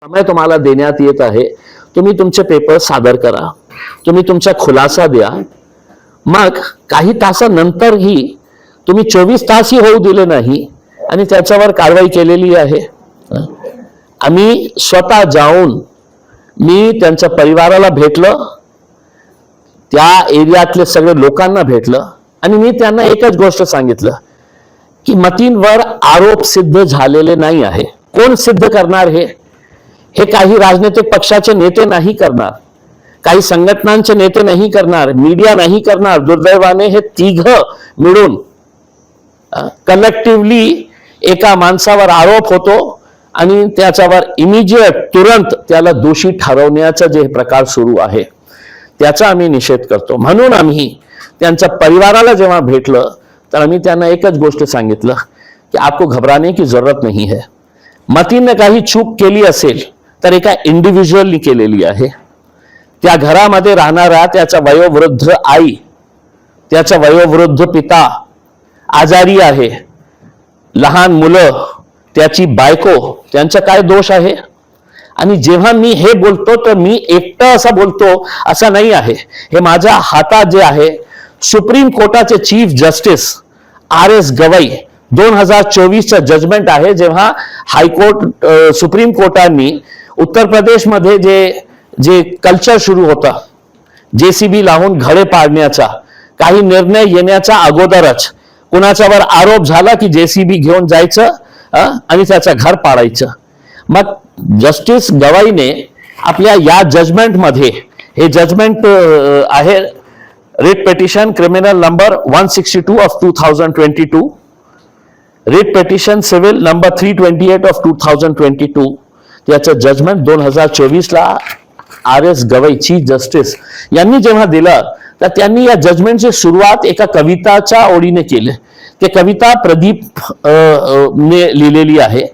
समय तुम्हाला देण्यात येत आहे. तुम्ही तुमचे पेपर सादर करा, तुम्ही तुमचा खुलासा द्या. मग काही तासानंतरही तुम्ही 24 तासही होऊ दिले नाही आणि त्याच्यावर कारवाई केलेली आहे. आम्ही स्वतः जाऊन मी त्यांच्या परिवाराला भेटलं, त्या एरियातले सगळे लोकांना भेटलं आणि मी त्यांना एकच गोष्ट सांगितलं की मतींवर आरोप सिद्ध झालेले नाही आहे. कोण सिद्ध करणार हे काही राजनैतिक पक्षाचे नेते नाही करणार, काही संघटनांचे नेते नाही करणार, मीडिया नाही करणार. दुर्दैवाने हे तिघ मिळून कलेक्टिव्हली एका माणसावर आरोप होतो आणि त्याच्यावर इमिजिएट तुरंत त्याला दोषी ठरवण्याचा जे प्रकार सुरू आहे त्याचा आम्ही निषेध करतो. म्हणून आम्ही त्यांच्या परिवाराला जेव्हा भेटलं तर आम्ही त्यांना एकच गोष्ट सांगितलं की आपको घबराने की जरूरत नहीं है. मतीने काही चूक केली असेल तर एका इंडिव्हिज्युअलनी केलेली आहे. त्या घरामध्ये राहणारा त्याचा वयोवृद्ध आई, त्याचा वयोवृद्ध पिता आजारी आहे, लहान मुलं, त्याची बायको, त्यांचा काय दोष आहे? आणि जेव्हा मी हे बोलतो तर मी एकटं असं बोलतो असं नाही आहे. हे माझ्या हातात जे आहे सुप्रीम कोर्टाचे चीफ जस्टिस RS गवई 2024चा जजमेंट आहे. जेव्हा हायकोर्ट सुप्रीम कोर्टाने उत्तर प्रदेशमध्ये जे कल्चर सुरू होता JCB लावून घरे पाडण्याचा, काही निर्णय येण्याच्या अगोदरच कुणाच्यावर आरोप झाला की JCB घेऊन जायचं आणि त्याचं घर पाडायचं. मग जस्टिस गवाईने आपल्या या जजमेंटमध्ये, हे जजमेंट आहे writ petition criminal number 162 of 2022, writ petition civil number 328 of 2022. त्याचं जजमेंट 2024ला RS गवई चीफ जस्टिस यांनी जेव्हा दिलं तर त्यांनी या जजमेंटची सुरुवात एका कविताच्या ओळीने केली. ते कविता प्रदीप ने लिहिलेली आहे.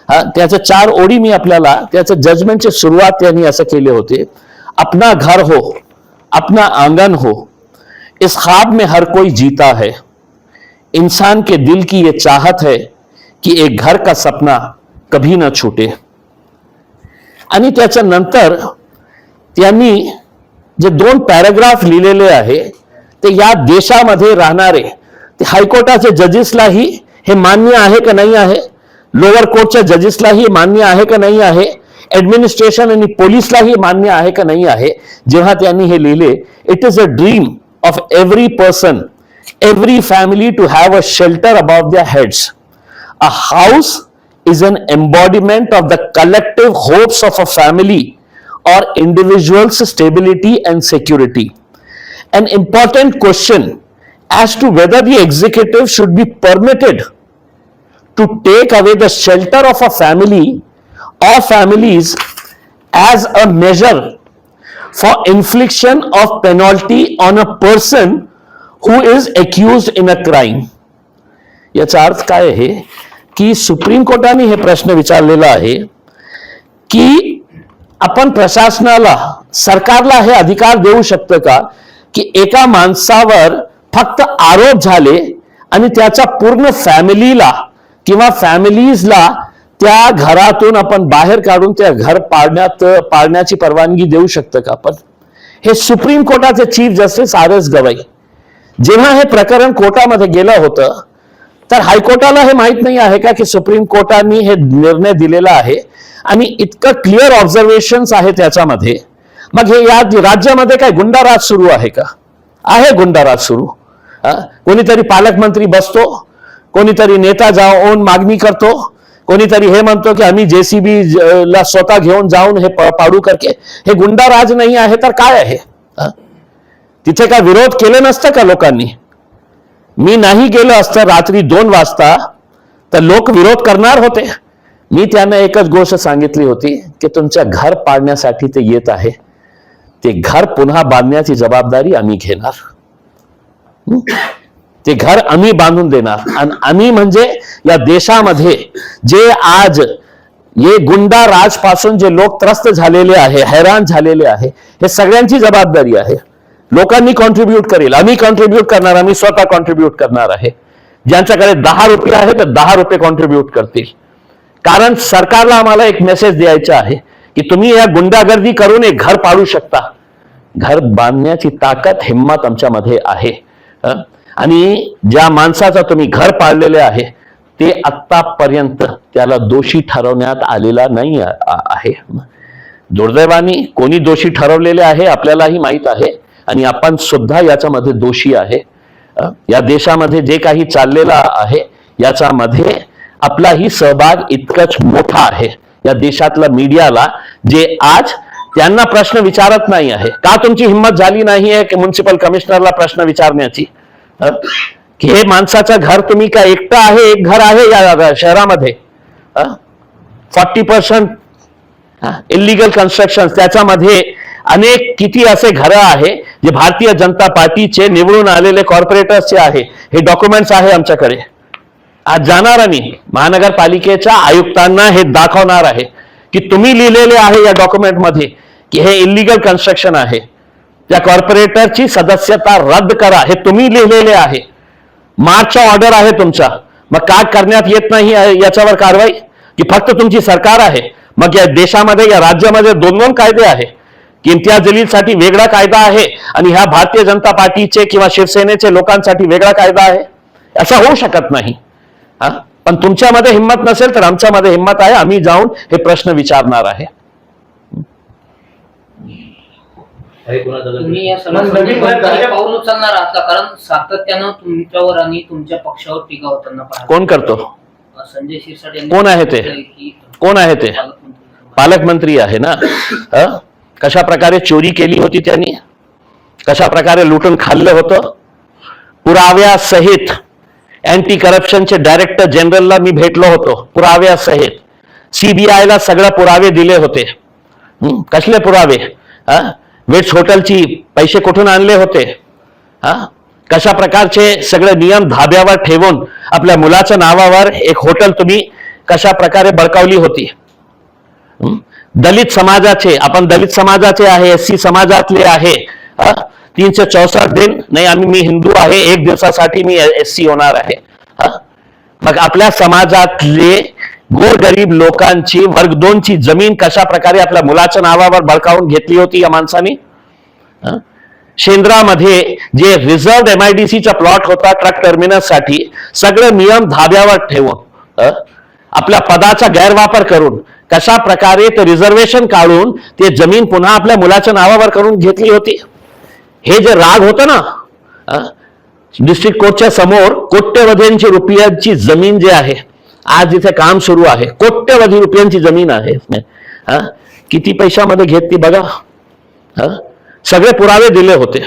त्याच्या 4 ओळी मी आपल्याला, त्याच्या जजमेंटची सुरुवात त्यांनी असं केले होते. अपना घर हो, अपना आंगन हो, इस ख्वाब में हर कोई जीता है, इंसान के दिल की ये चाहत है कि एक घर का सपना कभी न छूटे. आणि त्याच्या नंतर त्यांनी जे 2 पॅराग्राफ लिहिलेले आहे ते या देशामध्ये राहणारे ते हायकोर्टाचे जजेसलाही हे मान्य आहे का नाही आहे, लोअर कोर्टच्या जजेसलाही मान्य आहे का नाही आहे, ऍडमिनिस्ट्रेशन आणि पोलिसलाही मान्य आहे का नाही आहे. जेव्हा त्यांनी हे लिहिले, it is a dream of every person, every family to have a shelter above their heads. A house is an embodiment of the collective hopes of a family or individual's stability and security. An important question as to whether the executive should be permitted to take away the shelter of a family or families as a measure for infliction of penalty on a person who is accused in a crime. याचा अर्थ काय आहे की supreme कोर्टाने हे प्रश्न विचारलेला आहे की आपण प्रशासनाला, सरकारला हे अधिकार देऊ शकतो का की एका माणसावर फक्त आरोप झाले आणि त्याच्या पूर्ण फॅमिलीला किंवा फॅमिलीजला त्या घरातून आपण बाहेर काढून त्या घर पाडण्याची परवानगी देऊ शकतो का आपण? हे सुप्रीम कोर्टाचे चीफ जस्टिस RS गवई जेव्हा हे प्रकरण कोर्टामध्ये गेलं होतं तर हायकोर्टाला हे माहित नाही आहे का की सुप्रीम कोर्टाने हे निर्णय दिलेला आहे आणि इतकं क्लिअर ऑब्झर्वेशन्स आहे त्याच्यामध्ये. मग हे या राज्यामध्ये काय गुंडाराज सुरू आहे का? आहे गुंडाराज सुरू. कोणीतरी पालकमंत्री बसतो, कोणीतरी नेता जाऊन मागणी करतो, कोणीतरी हे म्हणतो की आम्ही JCB ला स्वतः घेऊन जाऊन हे पाडू करके. हे गुंडाराज नाही आहे तर काय आहे? तिथे काय विरोध केले नसतं का लोकांनी? मी नाही गेलो असतं रात्री 2 वाजता तर लोक विरोध करणार होते. मी त्यांना एकच गोष्ट सांगितली होती की तुमच्या घर पाडण्यासाठी ते येत आहे, ते घर पुन्हा बांधण्याची जबाबदारी आम्ही घेणार, ते घर आम्ही बांधून देणार. आणि आम्ही म्हणजे या देशामध्ये जे आज ये गुंडा राज पासून जे लोक त्रस्त झालेले आहे, हैराण झालेले आहे, हे सगळ्यांची जबाबदारी आहे. लोकांनी कॉन्ट्रीब्यूट करेल, आम्ही कॉन्ट्रीब्यूट करणार, आम्ही स्वतः कॉन्ट्रीब्यूट करणार आहे. ज्यांच्याकडे 10 रुपये आहे तर 10 रुपये कॉन्ट्रीब्यूट करतील. कारण सरकारला आम्हाला एक मेसेज द्यायचा आहे की तुम्ही या गुंडागर्दी करून एक घर पाडू शकता? घर बांधण्याची ताकद हिंमत आमच्यामध्ये आहे. आणि ज्या माणसाचा तुम्ही घर पाडलेले आहे ते आतापर्यंत त्याला दोषी ठरवण्यात आलेला नाही आहे. दुर्दैवाने कोणी दोषी ठरवलेले आहे आपल्यालाही माहित आहे आणि आपण सुद्धा याच्यामध्ये दोषी आहे. या देशामध्ये जे काही चाललेलं आहे याच्यामध्ये आपलाही सहभाग इतकंच मोठा आहे. या देशातल्या मीडियाला जे आज त्यांना प्रश्न विचारत नाही आहे, का तुमची हिंमत झाली नाही आहे की म्युन्सिपल कमिशनरला प्रश्न विचारण्याची, की हे माणसाचं घर तुम्ही का एकटं आहे, एक घर आहे या शहरामध्ये, 40% इलिगल कन्स्ट्रक्शन, त्याच्यामध्ये अनेक किती असे घरं आहे जे भारतीय जनता पार्टीचे निवडून आलेले कॉर्पोरेटर्सचे आहे. हे डॉक्युमेंट्स आहे आमच्याकडे. आज जाणार आम्ही महानगरपालिकेच्या आयुक्तांना हे दाखवणार आहे की तुम्ही लिहिलेले आहे या डॉक्युमेंटमध्ये की हे इलिगल कन्स्ट्रक्शन आहे, त्या कॉर्पोरेटरची सदस्यता रद्द करा, हे तुम्ही लिहिलेले आहे. मार्चचा ऑर्डर आहे तुमचा, मग का करण्यात येत नाही याच्यावर कारवाई? की फक्त तुमची सरकार आहे? मग या देशामध्ये या राज्यामध्ये दोन कायदे आहे की इम्तियाज जलीलसाठी वेगळा कायदा आहे आणि ह्या भारतीय जनता पार्टीचे किंवा शिवसेनेचे लोकांसाठी वेगळा कायदा आहे? असं होऊ शकत नाही. पण तुमच्यामध्ये हिंमत नसेल तर आमच्यामध्ये हिंमत आहे, आम्ही जाऊन हे प्रश्न विचारणार आहे. तुम्ही या सगळ्या पाऊल उचलणार आहात का? कारण सातत्यानं तुमच्यावर आणि तुमच्या पक्षावर टीका होताना कोण करतो? संजय शिरसाट कोण आहे ते? कोण आहे ते? पालकमंत्री आहे ना. कशा प्रकारे चोरी केली होती त्यांनी, कशा प्रकारे लुटून खाल्लं होतं, पुराव्यासहित अँटी करप्शनचे डायरेक्टर जनरलला मी भेटलो होतो, पुराव्यासहित. सीबीआयला सगळे पुरावे दिले होते. कसले पुरावे? वेट्स हॉटेलची पैसे कुठून आणले होते, कशा प्रकारचे सगळे नियम धाब्यावर ठेवून आपल्या मुलाच्या नावावर एक हॉटेल तुम्ही कशा प्रकारे बळकावली होती. दलित समाजाचे, आपण दलित समाजाचे आहे, एससी समाजातले आहे, 364 दिन नाही, मी हिंदू आहे, एक दिवसासाठी मी एससी होणार आहे. मग आपल्या समाजातले गोरगरीब लोकांची वर्ग 2 ची जमीन कशा प्रकारे आपल्या मुलाच्या नावावर बळकावून घेतली होती या माणसाने. शेंद्रामध्ये जे रिझर्व्ड MIDCचा प्लॉट होता ट्रक टर्मिनस साठी, सगळे नियम धाब्यावर ठेवून आपल्या पदाचा गैरवापर करून कशा प्रकारे ते रिझर्वेशन काढून ते जमीन पुन्हा आपल्या मुलाच्या नावावर करून घेतली होती. हे जे राग होतं ना, डिस्ट्रिक्ट कोर्टच्या समोर कोट्यवधींची रुपयांची जमीन जे आहे, आज इथे काम सुरू आहे, कोट्यवधी रुपयांची जमीन आहे. किती पैशामध्ये घेतली बघा. सगळे पुरावे दिले होते.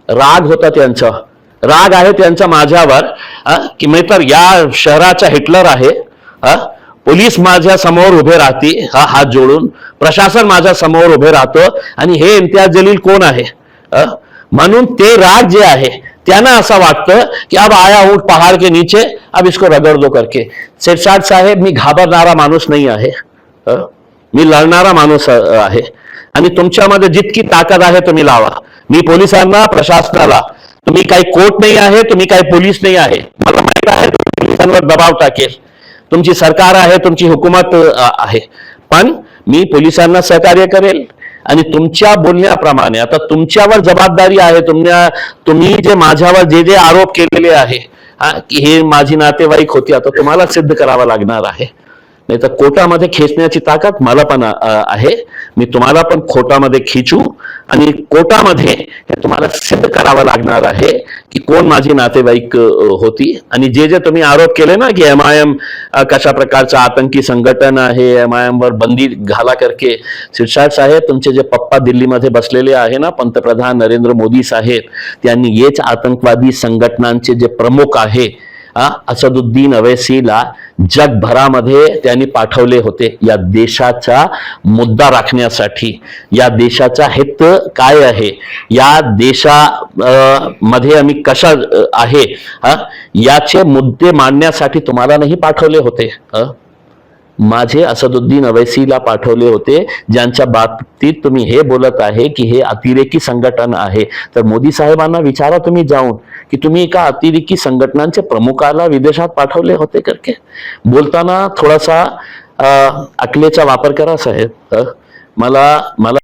राग होता त्यांचा, राग आहे त्यांचा माझ्यावर की मी तर या शहराचा हिटलर आहे. पोलीस माझ्या समोर उभे राहते हात जोडून, प्रशासन माझ्या समोर उभे राहतं आणि हे इम्तियाज जलील कोण आहे. म्हणून ते राग जे आहे त्यांना असं वाटतं की अब आया हूं पहाड़ के नीचे, अब इसको रगड़ दो करके. शिरसाट साहेब, मी घाबरणारा माणूस नाही आहे, मी लढणारा माणूस आहे. आणि तुमच्यामध्ये जितकी ताकद आहे तुम्ही लावा. मी पोलिसांना, प्रशासनाला, तुम्ही काही कोर्ट नाही आहे, तुम्ही काही पोलीस नाही आहे, मला माहित आहे पोलिसांवर दबाव टाकेल. तुमची सरकार आहे, तुमची हुकूमत आहे, पण मी पोलिसांना सहकार्य करेल. आणि तुमच्या बोलण्याप्रमाणे आता तुमच्यावर जबाबदारी आहे. तुम्ही जे माझ्यावर जे आरोप केलेले आहे की हे माझी नातेवाईक होती, आता तुम्हाला सिद्ध करावं लागणार आहे. नाही तर कोर्टामध्ये खेचण्याची ताकद मला पण आहे. मी तुम्हाला पण कोर्टामध्ये खिचू आणि कोर्टामध्ये हे तुम्हाला सिद्ध करावं लागणार आहे की कोण माझी नातेवाईक होती. आणि जे तुम्ही आरोप केले ना की MIM कशा प्रकारचं आतंकी संघटन आहे, MIM वर बंदी घाला करके. शिरसाट साहेब, तुमचे जे पप्पा दिल्लीमध्ये बसलेले आहे ना, पंतप्रधान नरेंद्र मोदी साहेब, त्यांनी हेच आतंकवादी संघटनांचे जे प्रमुख आहे असदुद्दीन अवैसीला जगभरामध्ये त्यांनी पाठवले होते या देशाचा मुद्दा राखण्यासाठी. या देशाचा हित काय आहे, या देशामध्ये आम्ही कशा आहे याचे मुद्दे मांडण्यासाठी तुम्हाला नाही पाठवले होते. माझे असदुद्दीन अवैसीला पाठवले होते, ज्यांच्या बाबतीत तुम्ही हे बोलत आहे की हे अतिरेकी संघटन आहे. तर मोदी साहेबांना विचारा तुम्ही जाऊन की तुम्ही एका अतिरेकी संघटनांचे प्रमुखाला विदेशात पाठवले होते करके. बोलताना थोडासा अकलेचा वापर करा साहेब. मला